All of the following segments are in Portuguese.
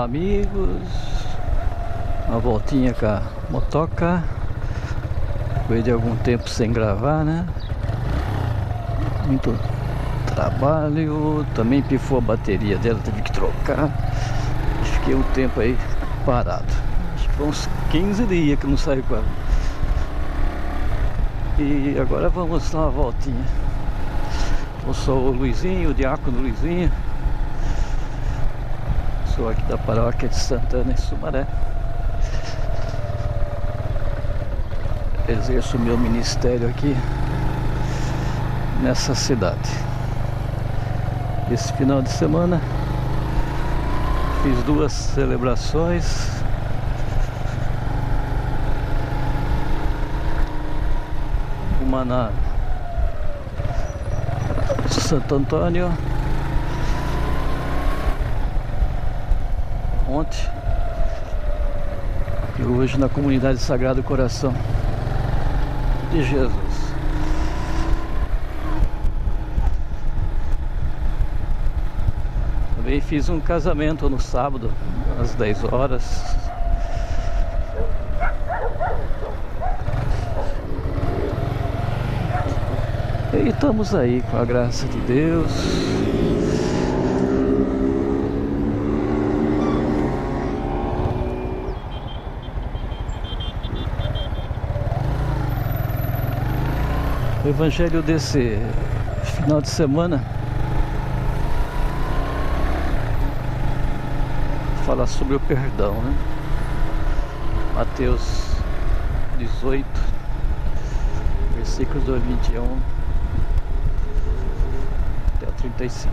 Olá amigos, uma voltinha com a motoca. Depois de algum tempo sem gravar, né? Muito trabalho. Também pifou a bateria dela, tive que trocar. Fiquei um tempo aí parado. Acho que foi uns 15 dias que não saí com ela. E agora vamos dar uma voltinha. Eu sou o Luizinho, o diácono Luizinho. Sou aqui da paróquia de Santana, em Sumaré. Exerço meu ministério aqui nessa cidade. Esse final de semana fiz 2 celebrações. Uma na Santo Antônio ontem e hoje na comunidade Sagrado Coração de Jesus. Também fiz um casamento no sábado às 10 horas. E estamos aí com a graça de Deus. O evangelho desse final de semana fala sobre o perdão, né? Mateus 18, versículos do 21 até o 35.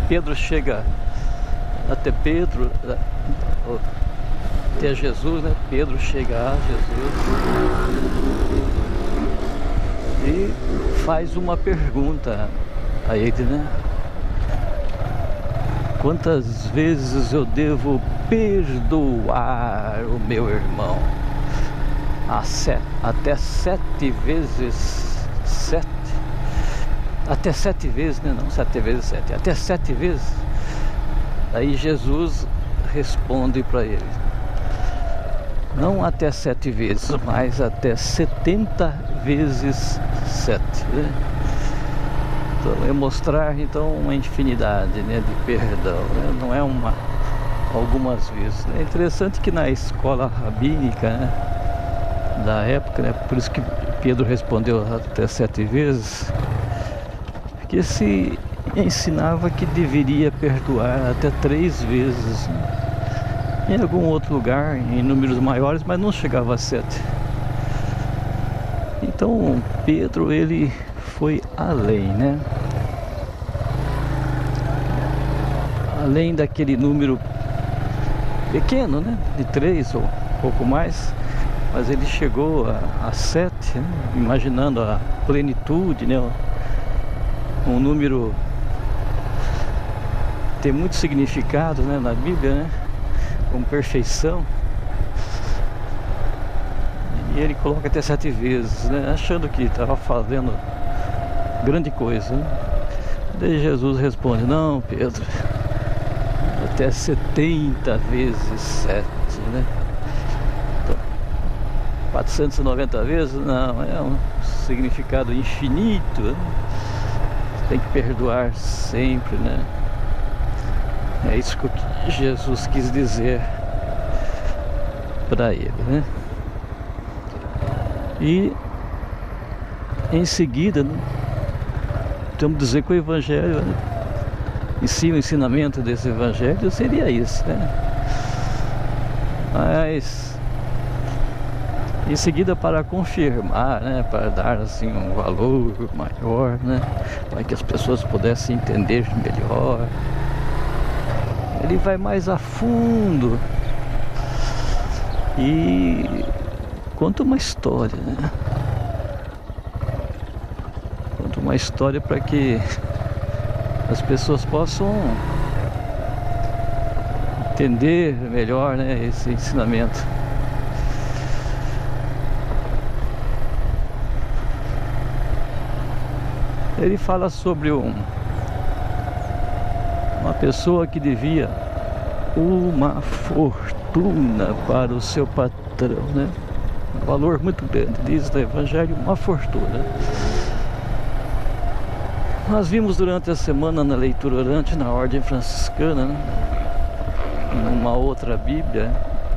Pedro chega até Jesus, né? Pedro chega a Jesus e faz uma pergunta a ele, né? Quantas vezes eu devo perdoar o meu irmão? Até 7 vezes 7? Até 7 vezes, né? Não 7 vezes 7, até 7 vezes. Aí Jesus responde para ele: não até 7 vezes, mas até 70 vezes 7, né? Então é mostrar então uma infinidade, né, de perdão, né? Não é algumas vezes. É interessante que na escola rabínica, né, da época, né, por isso que Pedro respondeu até 7 vezes, que se ensinava que deveria perdoar até 3 vezes, né? Em algum outro lugar, em números maiores, mas não chegava a 7. Então Pedro, ele foi além, né? Além daquele número pequeno, né? De 3 ou pouco mais, mas ele chegou a 7, né? Imaginando a plenitude, né? Um número tem muito significado, né, na Bíblia, né, como perfeição. E ele coloca até 7 vezes, né, achando que estava fazendo grande coisa, né? Daí Jesus responde: não, Pedro, até 70 vezes 7, né? Então, 490 vezes? Não, é um significado infinito, né? Tem que perdoar sempre, né? É isso que Jesus quis dizer para ele, né? E em seguida, né, temos que dizer que o Evangelho, né, em si o ensinamento desse evangelho seria isso, né? Mas em seguida, para confirmar, né, para dar assim um valor maior, né, para que as pessoas pudessem entender melhor, ele vai mais a fundo e conta uma história, né? Conta uma história para que as pessoas possam entender melhor, né, esse ensinamento. Ele fala sobre uma pessoa que devia uma fortuna para o seu patrão, né? Um valor muito grande, diz no Evangelho, uma fortuna. Nós vimos durante a semana na leitura orante, na ordem franciscana, né, numa outra Bíblia,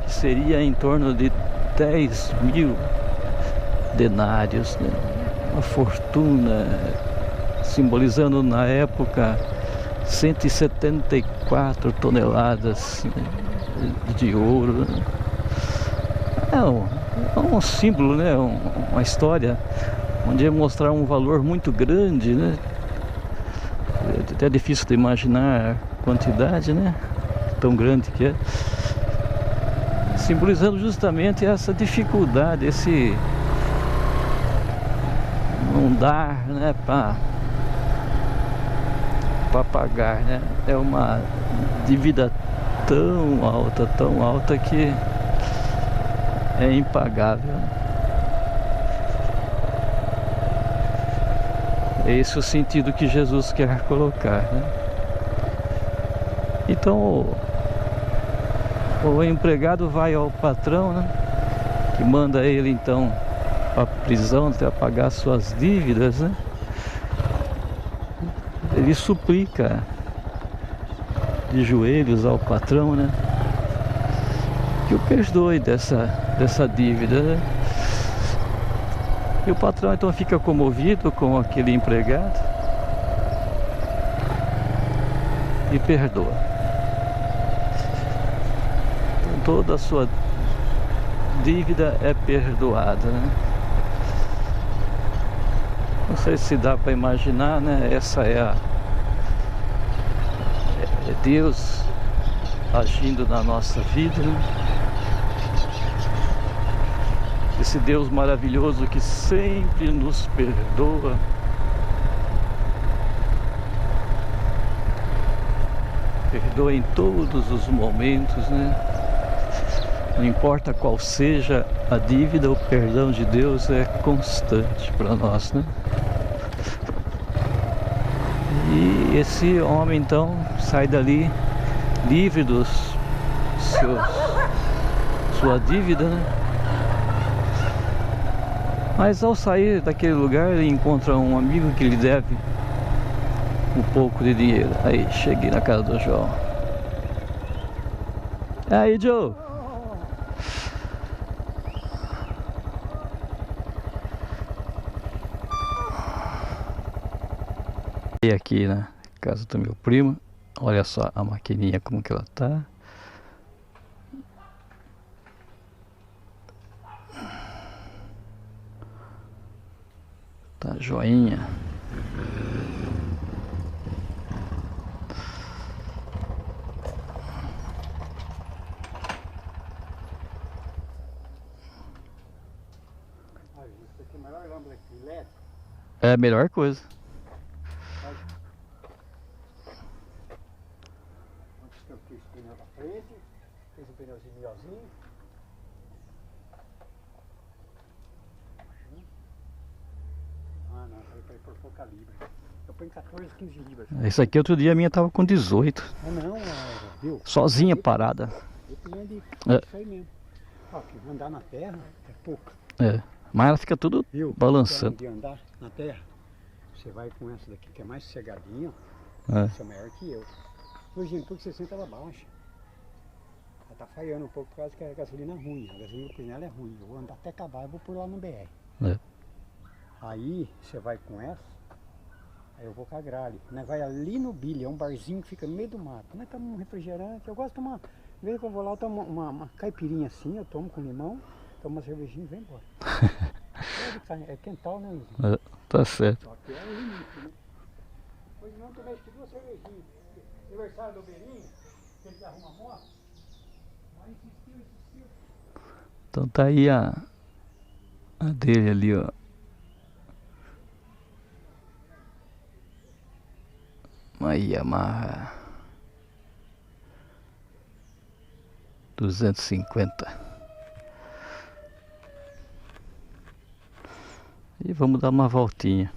que seria em torno de 10.000 denários, né? Uma fortuna, simbolizando na época 174 toneladas, né, de ouro. É um símbolo, né? Uma história onde ia mostrar um valor muito grande, né? É até difícil de imaginar a quantidade, né? Tão grande que é. Simbolizando justamente essa dificuldade, esse não dar, né, para pagar, né? É uma dívida tão alta que é impagável. É esse o sentido que Jesus quer colocar, né? Então o empregado vai ao patrão, né, que manda ele então para a prisão até pagar suas dívidas, né? Ele suplica de joelhos ao patrão, né, que o perdoe dessa dívida, né? E o patrão então fica comovido com aquele empregado e perdoa. Então, toda a sua dívida é perdoada, né? Não sei se dá para imaginar, né? Essa é Deus agindo na nossa vida, né? Esse Deus maravilhoso que sempre nos perdoa, perdoa em todos os momentos, né? Não importa qual seja a dívida, o perdão de Deus é constante para nós, né? E esse homem então sai dali livre sua dívida, né? Mas ao sair daquele lugar ele encontra um amigo que lhe deve um pouco de dinheiro. Aí cheguei na casa do João. Aí, Joe. E aqui na casa do meu primo, olha só a maquininha como que ela tá. Tá joinha. É a melhor coisa. Eu fiz o pneu da frente, fiz o pneuzinho melhorzinho. Ah não, foi por calibre. Eu ponho 14, 15 libras. Esse aqui outro dia a minha tava com 18. Ah não, viu? Sozinha parada. Depende, isso aí mesmo. Ó, que andar na terra é pouca. É, mas ela fica tudo Viu? balançando. De andar na terra, você vai com essa daqui que é mais sossegadinha, essa é maior que eu. Hoje, por que você senta ela baixa? Ela tá falhando um pouco por causa que a gasolina é ruim. A gasolina por ela é ruim. Eu vou andar até acabar e vou por lá no BR. É. Aí você vai com essa, Aí eu vou com a Grale. Nós vai ali no Billy, é um barzinho que fica no meio do mato. Nós tomamos um refrigerante, eu gosto de tomar. Às vezes que eu vou lá, eu tomo uma caipirinha assim, eu tomo com limão, tomo uma cervejinha e vem embora. É quental, né, Luizinho? Tá certo. Só que é o limite, né? Depois não tomei duas cervejinhas. Aniversário do Beirinho, que ele arruma a moto. Mas insistiu. Então tá aí a dele ali, ó. Uma Yamaha 250. E vamos dar uma voltinha.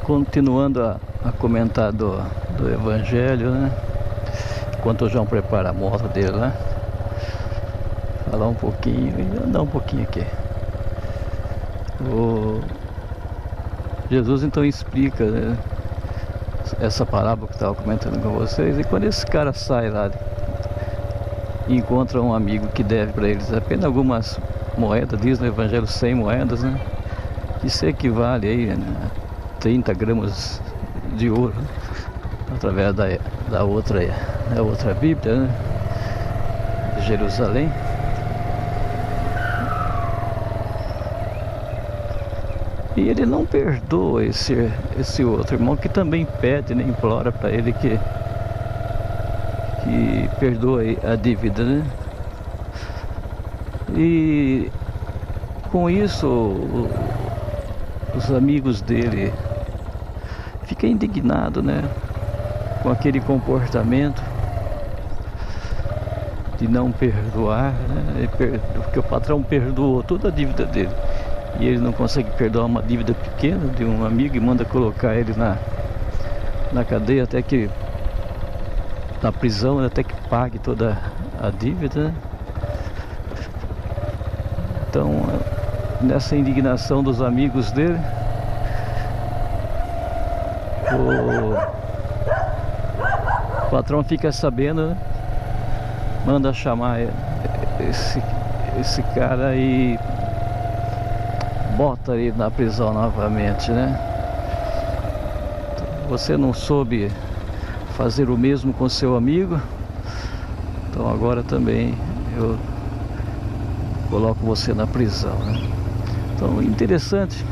Continuando a comentar do Evangelho, né? Enquanto o João prepara a moto dele lá, falar um pouquinho e andar um pouquinho aqui. Jesus então explica, né, essa parábola que eu estava comentando com vocês. E quando esse cara sai lá e encontra um amigo que deve para eles apenas algumas moedas, diz no Evangelho 100 moedas, né? Isso equivale aí, né, 30 gramas de ouro, né? Através da outra Bíblia, né? De Jerusalém. E ele não perdoa esse outro irmão, que também pede, né, implora para ele que perdoe a dívida, né? E com isso os amigos dele ficam indignados, né, com aquele comportamento de não perdoar, né? Porque o patrão perdoou toda a dívida dele e ele não consegue perdoar uma dívida pequena de um amigo e manda colocar ele na cadeia até que, na prisão, até que pague toda a dívida, né? Então, nessa indignação dos amigos dele, o patrão fica sabendo, né? Manda chamar esse cara e bota ele na prisão novamente, né? Você não soube fazer o mesmo com seu amigo, então agora também eu coloco você na prisão, né? Então, interessante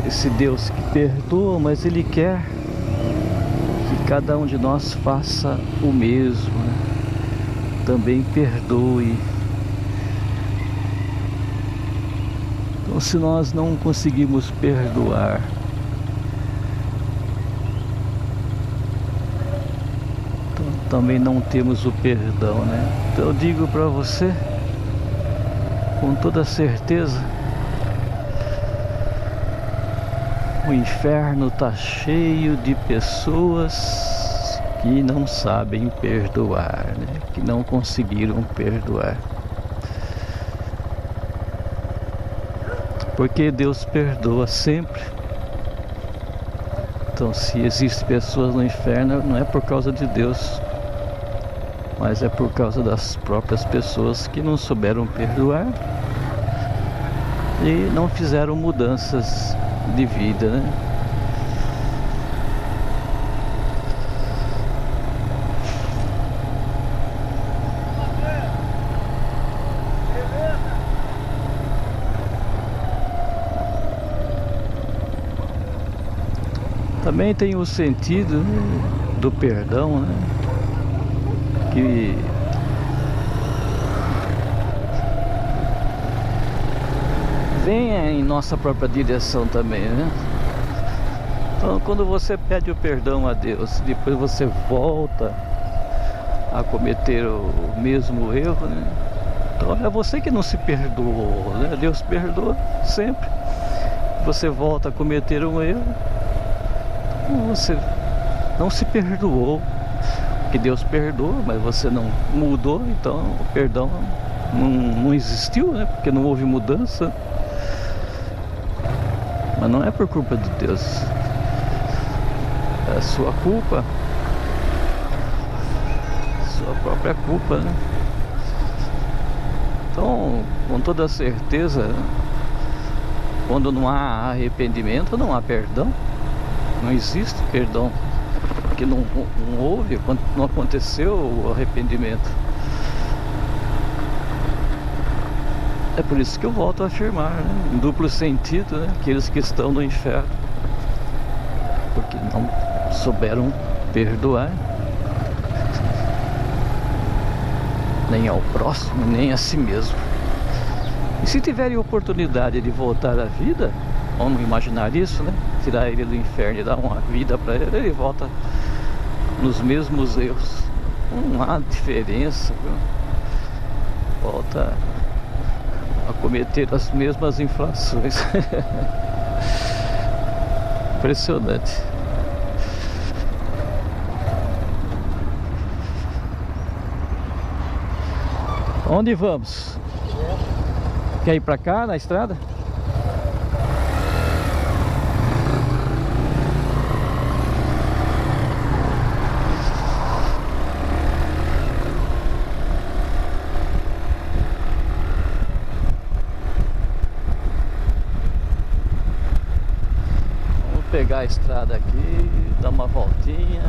esse Deus que perdoa, mas Ele quer que cada um de nós faça o mesmo, né? Também perdoe. Então, se nós não conseguimos perdoar, então também não temos o perdão, né? Então eu digo para você com toda certeza, o inferno está cheio de pessoas que não sabem perdoar, né? Que não conseguiram perdoar. Porque Deus perdoa sempre. Então, se existem pessoas no inferno, não é por causa de Deus, mas é por causa das próprias pessoas que não souberam perdoar e não fizeram mudanças de vida, né? Também tem o sentido, né, do perdão, né, que venha em nossa própria direção também, né? Então, quando você pede o perdão a Deus, depois você volta a cometer o mesmo erro, né? Então é você que não se perdoou, né? Deus perdoa sempre. Você volta a cometer um erro, você não se perdoou, que Deus perdoa, mas você não mudou, então o perdão não existiu, né? Porque não houve mudança. Mas não é por culpa de Deus, é sua culpa, sua própria culpa, né? Então, com toda certeza, quando não há arrependimento, não há perdão. Não existe perdão, porque não houve, não aconteceu o arrependimento. É por isso que eu volto a afirmar, né, em duplo sentido, né, aqueles que estão no inferno, porque não souberam perdoar, nem ao próximo, nem a si mesmo. E se tiverem oportunidade de voltar à vida, vamos imaginar isso, né? Tirar ele do inferno e dar uma vida para ele, ele volta nos mesmos erros. Não há diferença, viu? Volta a cometer as mesmas infrações. Impressionante. Onde vamos? Quer ir pra cá na estrada? Vamos pegar a estrada aqui, dar uma voltinha.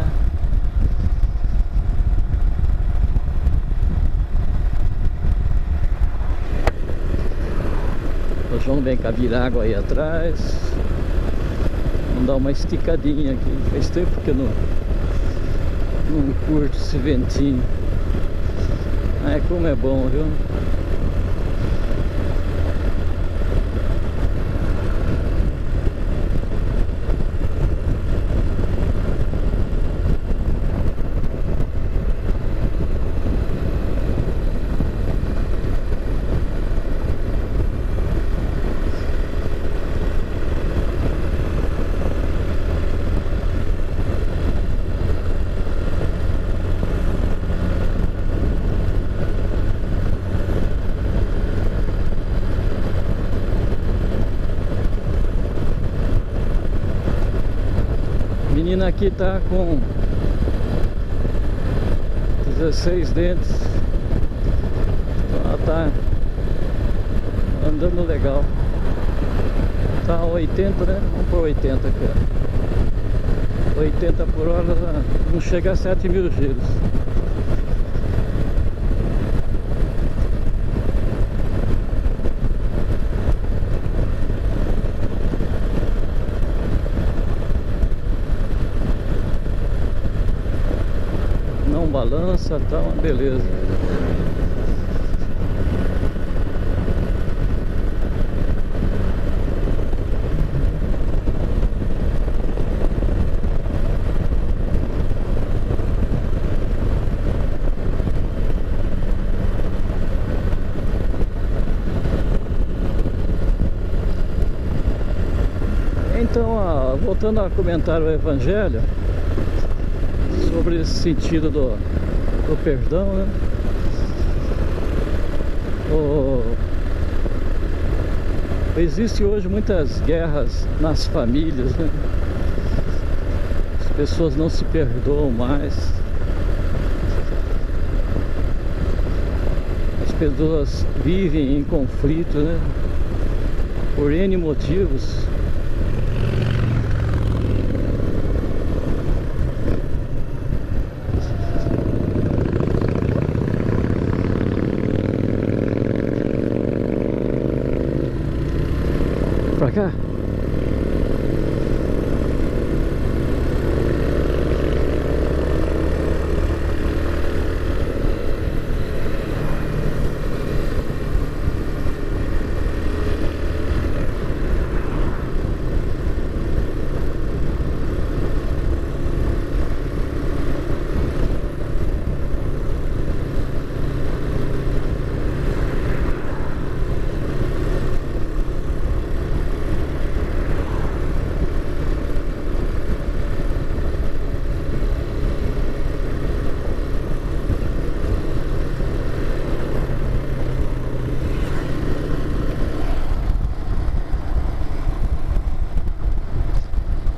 O João vem com a Virago aí atrás. Vamos dar uma esticadinha aqui. Faz tempo que eu não curto esse ventinho. Ai, como é bom, viu? A menina aqui tá com 16 dentes. Então ela tá andando legal. Tá 80, né? Vamos por 80 aqui, ó. 80 por hora, não chega a 7.000 giros. Não balança, tá uma beleza. Então, voltando a comentar o Evangelho, sobre esse sentido do perdão, né? Existe hoje muitas guerras nas famílias, né? As pessoas não se perdoam mais. As pessoas vivem em conflito, né? Por N motivos. Pra cá.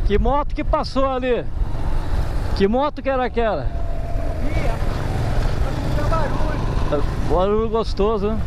Que moto que passou ali? Que moto que era aquela? Barulho gostoso, né?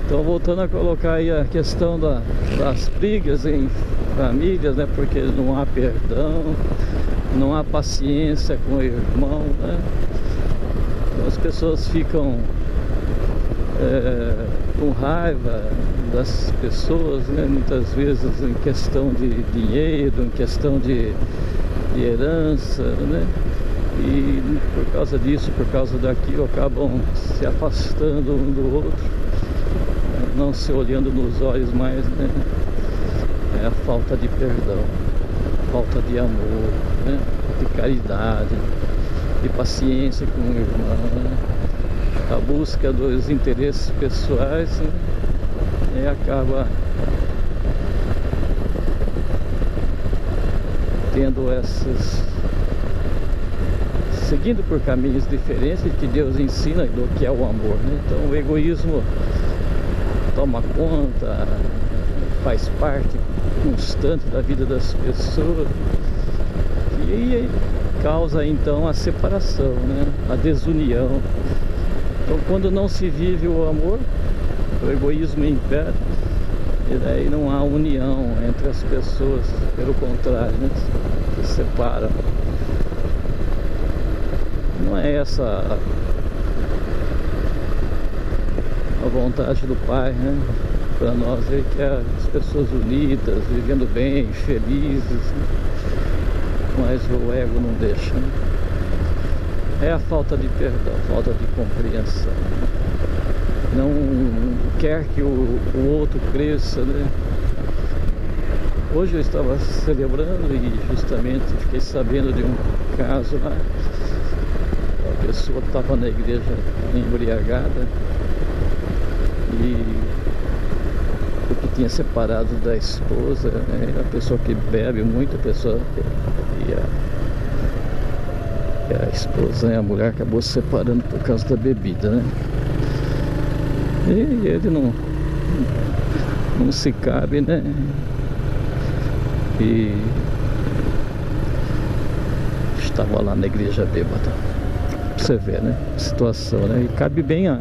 Então, voltando a colocar aí a questão das brigas em famílias, né? Porque não há perdão, não há paciência com o irmão, né? Então, as pessoas ficam com raiva das pessoas, né? Muitas vezes em questão de dinheiro, em questão de herança, né? E por causa disso, por causa daquilo, acabam se afastando um do outro, não se olhando nos olhos mais, né? É a falta de perdão, falta de amor, né? De caridade, de paciência com o irmão, né? A busca dos interesses pessoais, né? E acaba tendo seguindo por caminhos diferentes que Deus ensina do que é o amor, né? Então o egoísmo toma conta, faz parte constante da vida das pessoas e causa então a separação, né? A desunião. Então, quando não se vive o amor, o egoísmo impera e daí não há união entre as pessoas, pelo contrário, né? Se separam. Não é essa a vontade do Pai, né? Para nós, Ele quer as pessoas unidas, vivendo bem, felizes, né? Mas o ego não deixa, né? É a falta de perdão, falta de compreensão. Não quer que o outro cresça, né? Hoje eu estava celebrando e justamente fiquei sabendo de um caso lá. A pessoa estava na igreja embriagada e porque tinha separado da esposa, né? A pessoa que bebe muito, a pessoa e a esposa, né? A mulher acabou se separando por causa da bebida, né? E ele não se cabe, né? E estava lá na igreja bêbada. Você vê, né? A situação, né? E cabe bem a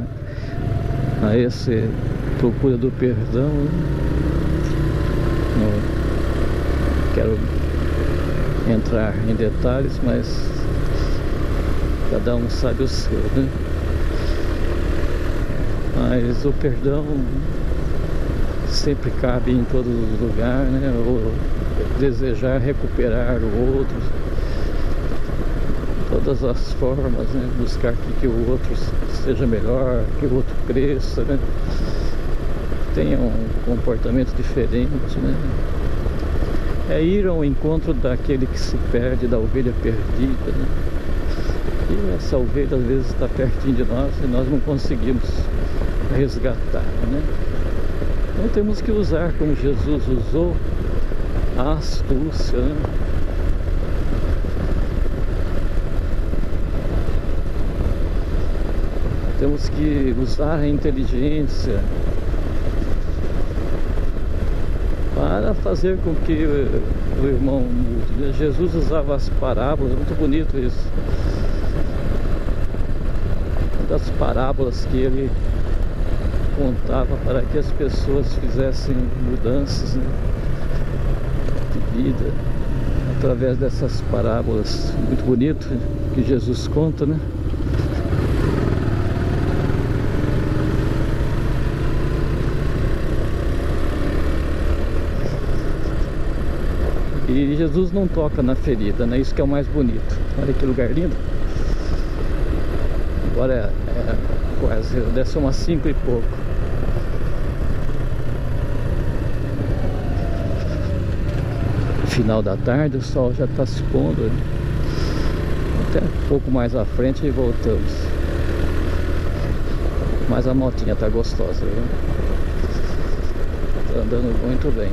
esse procura do perdão, né? Não quero entrar em detalhes, mas cada um sabe o seu, né? Mas o perdão sempre cabe em todo lugar, né? Ou desejar recuperar o outro, todas as formas, né? Buscar que o outro seja melhor, que o outro cresça, né? Tenha um comportamento diferente, né? É ir ao encontro daquele que se perde, da ovelha perdida, né? E essa ovelha às vezes está pertinho de nós e nós não conseguimos resgatar, né? Então temos que usar como Jesus usou a astúcia, né? Temos que usar a inteligência para fazer com que o irmão mude. Jesus usava as parábolas, muito bonito isso. Uma das parábolas que ele contava para que as pessoas fizessem mudanças, né, de vida, através dessas parábolas, muito bonito que Jesus conta, né? E Jesus não toca na ferida, né? Isso que é o mais bonito. Olha que lugar lindo. Agora é quase, deve ser umas 5 e pouco. final da tarde, o sol já está se pondo, né? Até um pouco mais à frente e voltamos. Mas a motinha tá gostosa, viu? Tá andando muito bem.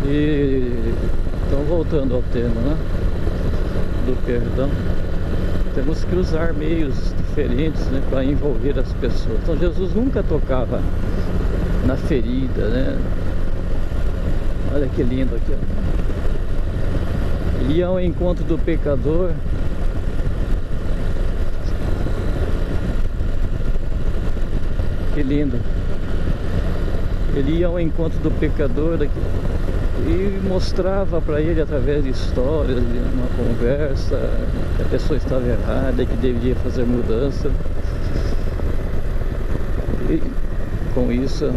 E então, voltando ao tema, né, do perdão, temos que usar meios diferentes, né, para envolver as pessoas. Então Jesus nunca tocava na ferida, né? Olha que lindo aqui, ó. Ele ia ao encontro do pecador. Que lindo. Ele ia ao encontro do pecador aqui, e mostrava para ele através de histórias, de uma conversa, que a pessoa estava errada e que deveria fazer mudança. E com isso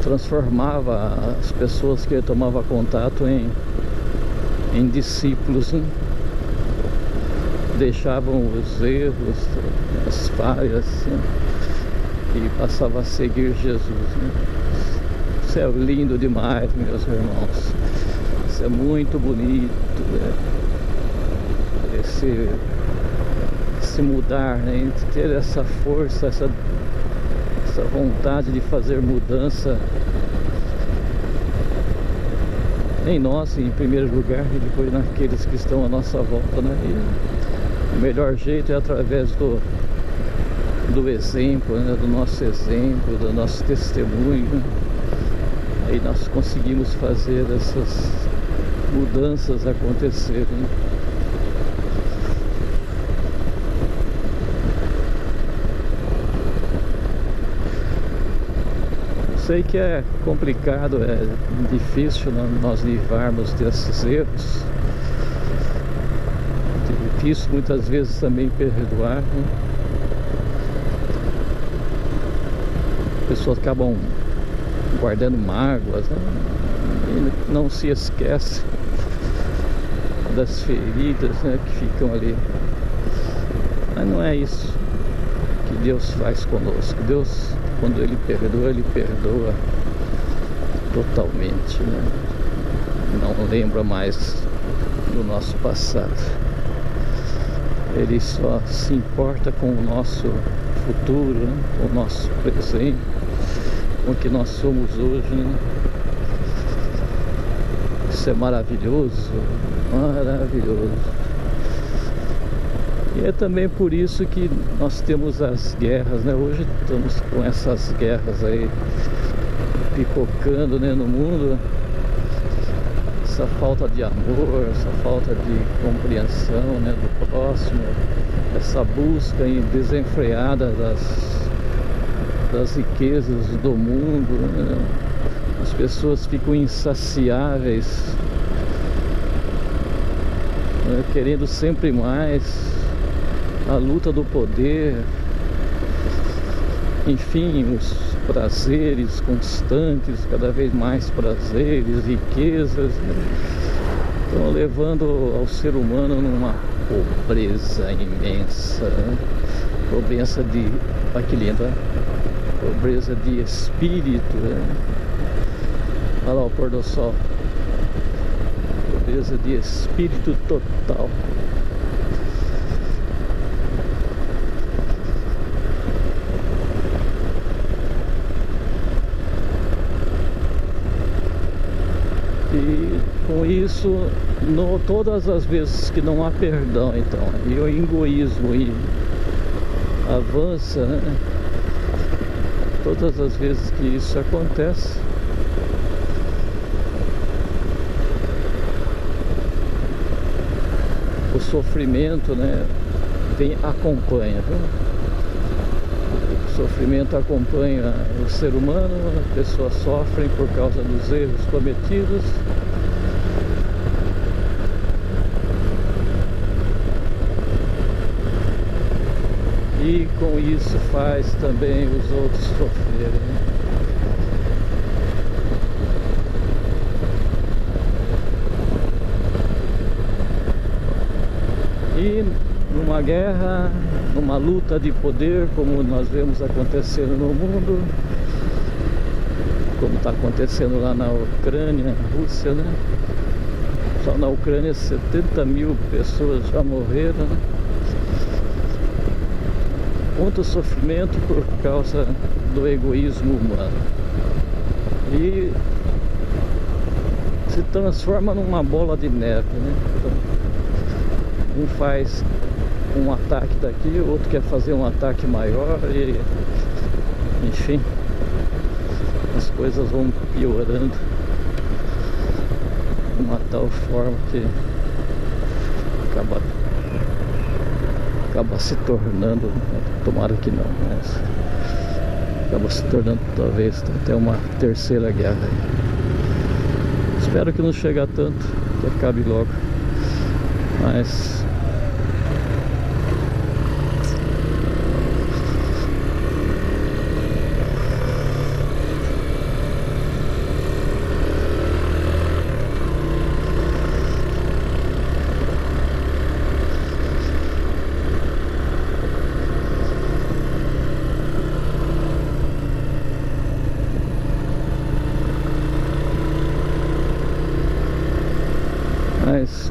transformava as pessoas que ele tomava contato em discípulos, né? Deixavam os erros, as falhas, né? E passava a seguir Jesus, né? Isso é lindo demais, meus irmãos. Isso é muito bonito, né? Esse mudar, né? Ter essa força, essa vontade de fazer mudança em nós, em primeiro lugar, e depois naqueles que estão à nossa volta, né? E o melhor jeito é através do exemplo, né? Do nosso exemplo, do nosso testemunho, né? Aí nós conseguimos fazer essas mudanças acontecerem. Sei que é complicado, é difícil nós livrarmos desses erros. É difícil muitas vezes também perdoar, né? Pessoas acabam guardando mágoas, né? E não se esquece das feridas, né, que ficam ali. Mas não é isso que Deus faz conosco. Deus, quando Ele perdoa totalmente, né? Não lembra mais do nosso passado. Ele só se importa com o nosso futuro, né? Com o nosso presente, com o que nós somos hoje, né? Isso é maravilhoso, maravilhoso. E é também por isso que nós temos as guerras, né? Hoje estamos com essas guerras aí pipocando, né, no mundo. Essa falta de amor, essa falta de compreensão, né, do próximo, essa busca desenfreada das riquezas do mundo, né? As pessoas ficam insaciáveis, né, querendo sempre mais. A luta do poder, enfim, os prazeres constantes, cada vez mais prazeres, riquezas, né? Estão levando ao ser humano numa pobreza imensa, né? Pobreza de, olha que lindo, né? Pobreza de espírito, né? Olha lá o pôr do sol. Pobreza de espírito total. E com isso, todas as vezes que não há perdão, então, e o egoísmo avança, né? Todas as vezes que isso acontece, o sofrimento, né, acompanha, viu? O sofrimento acompanha o ser humano, as pessoas sofrem por causa dos erros cometidos. E com isso faz também os outros sofrerem. E numa numa guerra, numa luta de poder, como nós vemos acontecendo no mundo, como está acontecendo lá na Ucrânia, na Rússia, né? Só na Ucrânia 70 mil pessoas já morreram, né? Muito sofrimento por causa do egoísmo humano. E se transforma numa bola de neve, né? Então, um faz um ataque daqui, o outro quer fazer um ataque maior e, enfim, as coisas vão piorando de uma tal forma que acaba se tornando, tomara que não, mas acaba se tornando talvez até uma terceira guerra. Espero que não chegue a tanto, que acabe logo, mas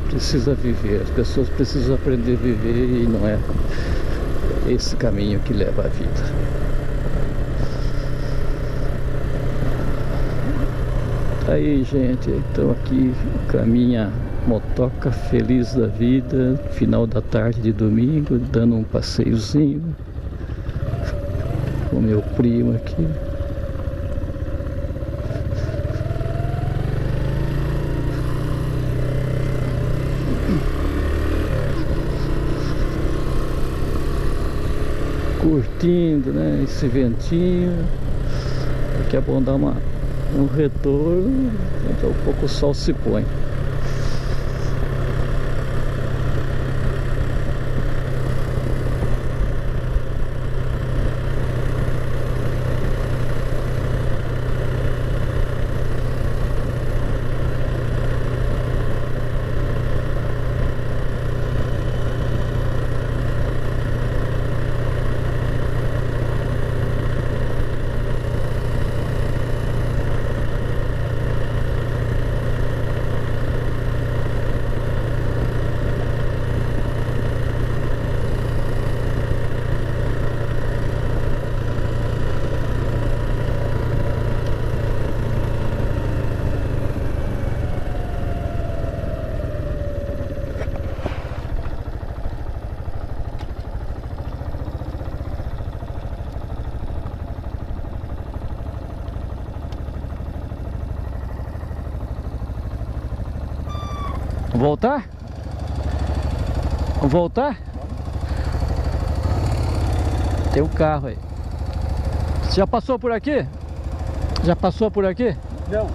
precisa viver, as pessoas precisam aprender a viver e não é esse caminho que leva à vida. Aí, gente, então aqui caminha motoca feliz da vida, final da tarde de domingo, dando um passeiozinho com meu primo aqui. Curtindo, né, esse ventinho. Aqui é bom dar um retorno, então um pouco o sol se põe. Voltar? Voltar? Tem um carro aí. Você já passou por aqui? Já passou por aqui? Não.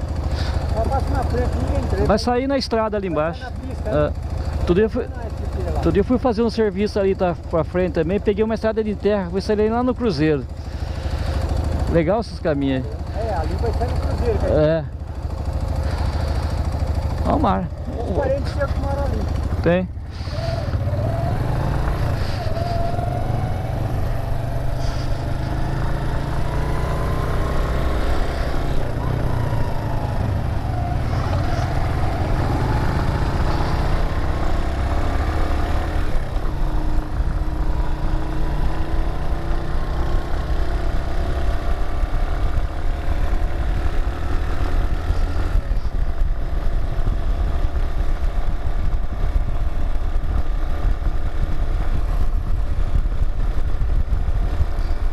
Só passa na frente, ninguém entra. Vai sair na estrada ali embaixo. Outro dia eu fui fazer um serviço ali pra frente também. Peguei uma estrada de terra, fui sair lá no Cruzeiro. Legal esses caminhos aí. É, ali vai sair no Cruzeiro. Cara. É. Olha o mar. Tem parente seu que mora ali. Tem.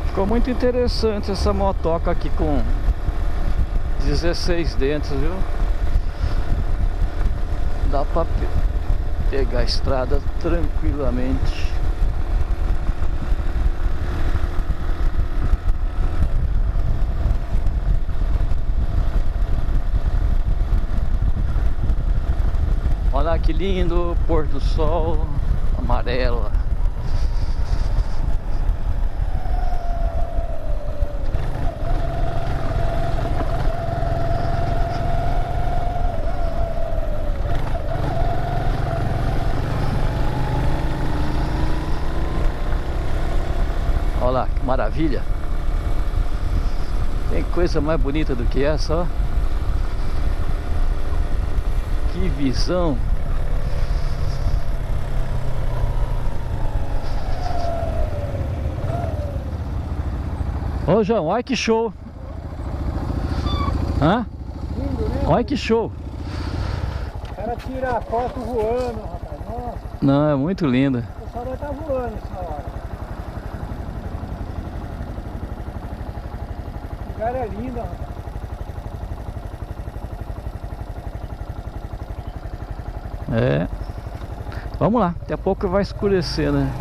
Ficou muito interessante essa motoca aqui com 16 dentes, viu? Dá pra pegar a estrada tranquilamente. Olha que lindo, pôr do sol amarela. Olha lá, que maravilha. Tem coisa mais bonita do que essa, ó. Que visão. Ô João, olha que show. Hã? Lindo, né? Olha que show. O cara tira a foto voando, rapaz. Nossa, Não, é muito linda. o pessoal vai estar voando essa hora. O lugar é lindo, rapaz. É. Vamos lá, daqui a pouco vai escurecer, né?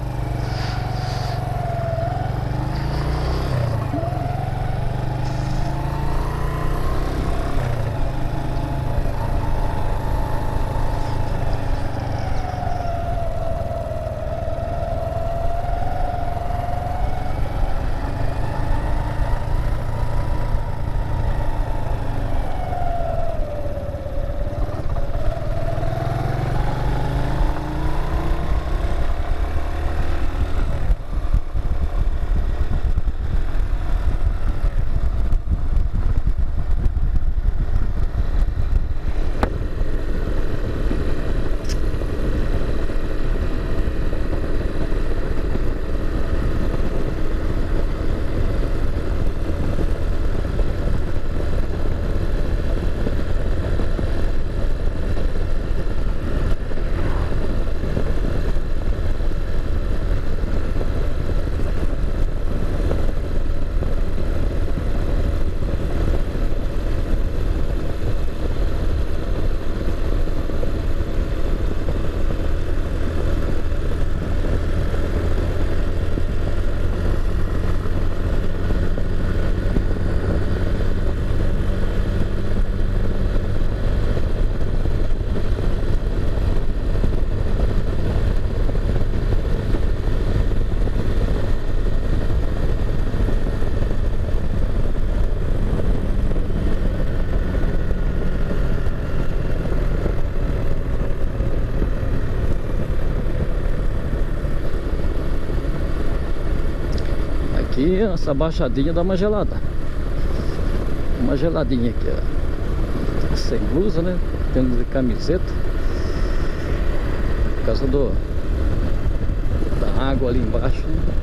Aqui essa baixadinha dá uma gelada. Uma geladinha aqui, ó. Sem blusa, né? Tendo de camiseta. Por causa da água ali embaixo, né?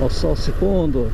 o sol se pondo.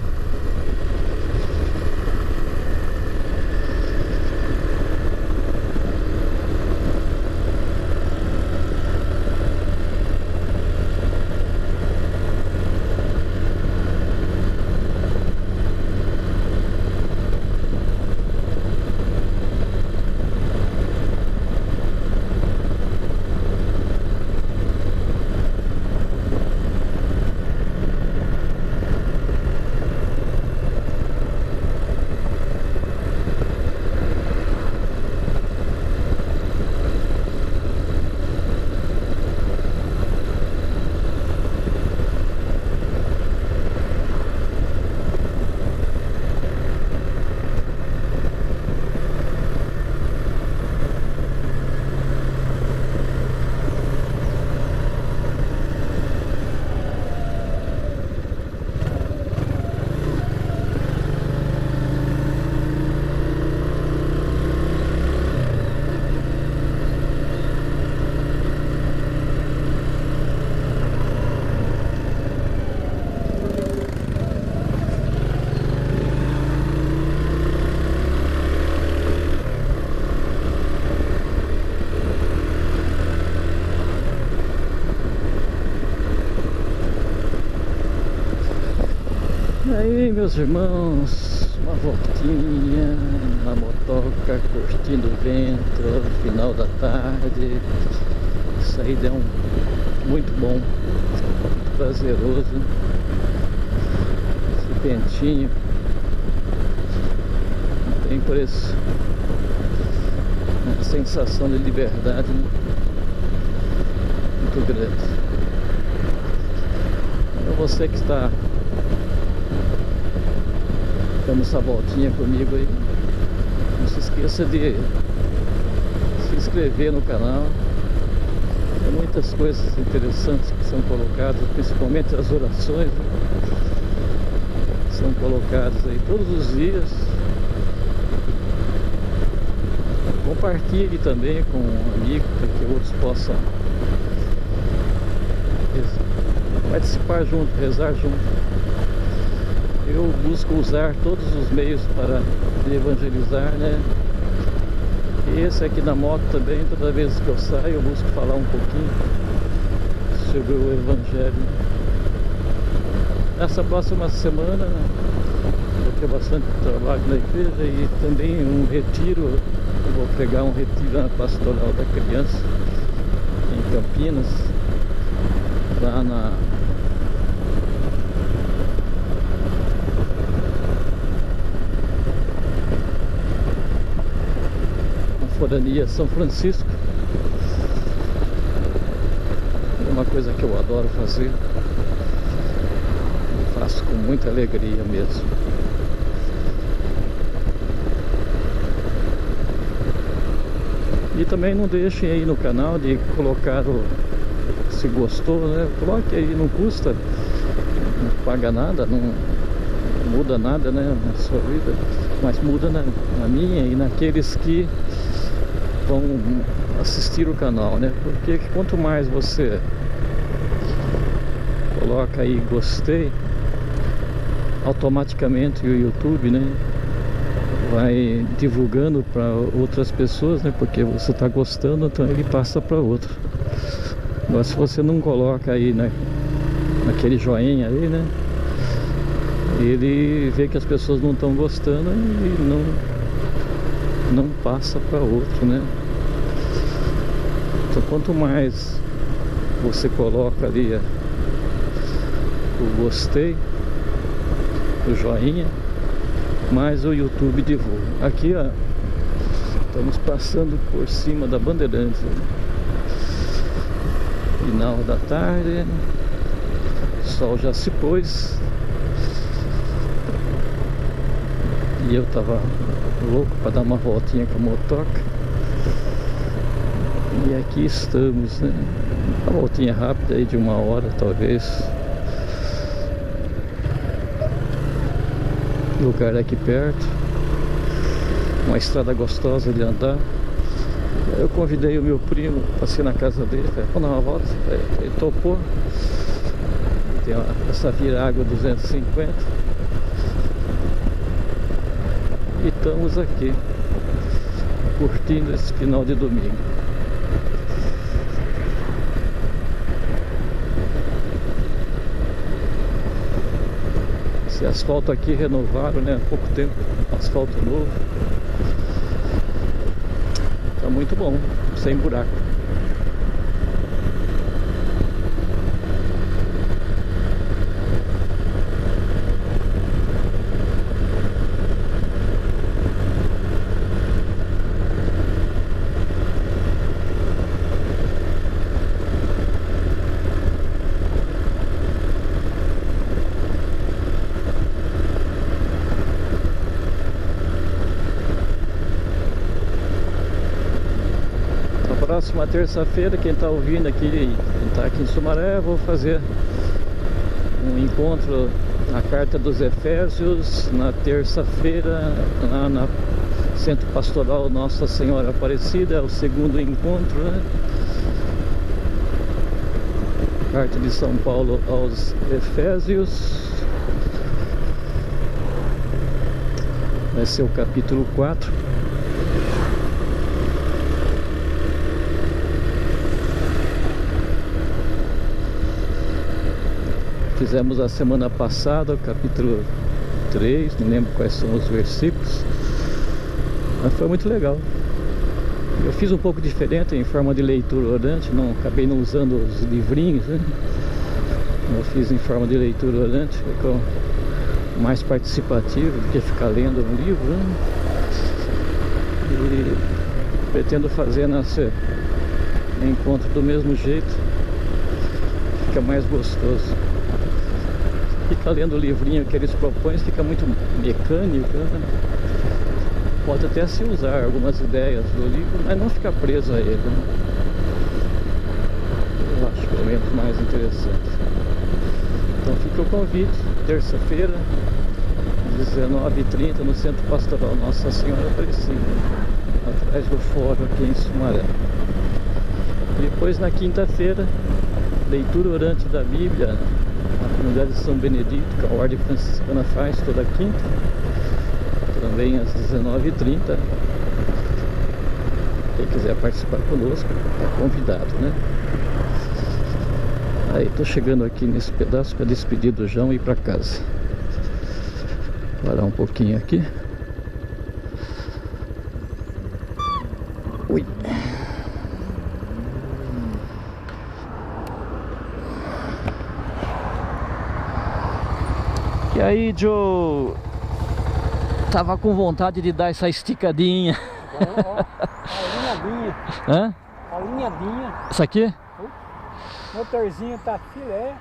Aí, meus irmãos, uma voltinha na motoca, curtindo o vento, final da tarde. Isso aí deu muito bom, muito prazeroso. Esse ventinho não tem preço. Uma sensação de liberdade muito grande. Para você que está dando essa voltinha comigo aí, não se esqueça de se inscrever no canal. Tem muitas coisas interessantes que são colocadas, principalmente as orações, né? São colocadas aí todos os dias. Compartilhe também com um amigo para que outros possam participar junto, rezar junto. Eu busco usar todos os meios para evangelizar, né? E esse aqui na moto também, toda vez que eu saio, eu busco falar um pouquinho sobre o Evangelho. Essa próxima semana, né, vou ter bastante trabalho na igreja e também um retiro. Eu vou pegar um retiro na Pastoral da Criança, em Campinas, lá na Forania São Francisco. É uma coisa que eu adoro fazer, eu faço com muita alegria mesmo. E também não deixem aí no canal de colocar se gostou, né? Coloque aí, não custa, não paga nada, não muda nada, né, na sua vida, mas muda na minha e naqueles que vão assistir o canal, né? Porque quanto mais você coloca aí gostei, automaticamente o YouTube, né, vai divulgando para outras pessoas, né? Porque você está gostando, então ele passa para outro. Agora, se você não coloca aí, né, naquele joinha aí, né, ele vê que as pessoas não estão gostando e não passa para outro, né? Então, quanto mais você coloca ali o gostei, o joinha, mais o YouTube divulga. Aqui, ó, estamos passando por cima da Bandeirantes, né? Final da tarde, o sol já se pôs e eu tava louco para dar uma voltinha com a motoca. E aqui estamos, né? Uma voltinha rápida aí de 1 hora talvez. Lugar aqui perto, uma estrada gostosa de andar. Eu convidei o meu primo, passei na casa dele, falei, vamos dar uma volta, ele topou. Tem essa Virago 250. E estamos aqui curtindo esse final de domingo. Esse asfalto aqui renovaram, né? Há pouco tempo, asfalto novo. Tá muito bom, sem buraco. Próxima terça-feira, quem está ouvindo aqui, quem está aqui em Sumaré, vou fazer um encontro na Carta dos Efésios na terça-feira, lá no Centro Pastoral Nossa Senhora Aparecida. É o segundo encontro, né? Carta de São Paulo aos Efésios. Vai ser o capítulo 4. Fizemos a semana passada o capítulo 3, não lembro quais são os versículos, mas foi muito legal. Eu fiz um pouco diferente em forma de leitura orante, acabei não usando os livrinhos, né? Eu fiz em forma de leitura orante, ficou mais participativo do que ficar lendo um livro, né? E pretendo fazer nesse encontro do mesmo jeito, fica mais gostoso. Fica lendo o livrinho que eles propõem, fica muito mecânico, né? Pode até se usar algumas ideias do livro, mas não ficar preso a ele, né? Eu acho pelo menos mais interessante. Então fica o convite, terça-feira, 19h30, no Centro Pastoral Nossa Senhora Aparecida, atrás do fórum aqui em Sumaré. Depois, na quinta-feira, leitura orante da Bíblia, a comunidade de São Benedito, que a Ordem Franciscana faz toda quinta, também às 19h30. Quem quiser participar conosco, é convidado, né? Aí, tô chegando aqui nesse pedaço para despedir do João e ir para casa. Parar um pouquinho aqui. Ui. E aí, Joe? Tava com vontade de dar essa esticadinha. Alinhadinha. Hã? Alinhadinha. Essa aqui? O motorzinho tá filé.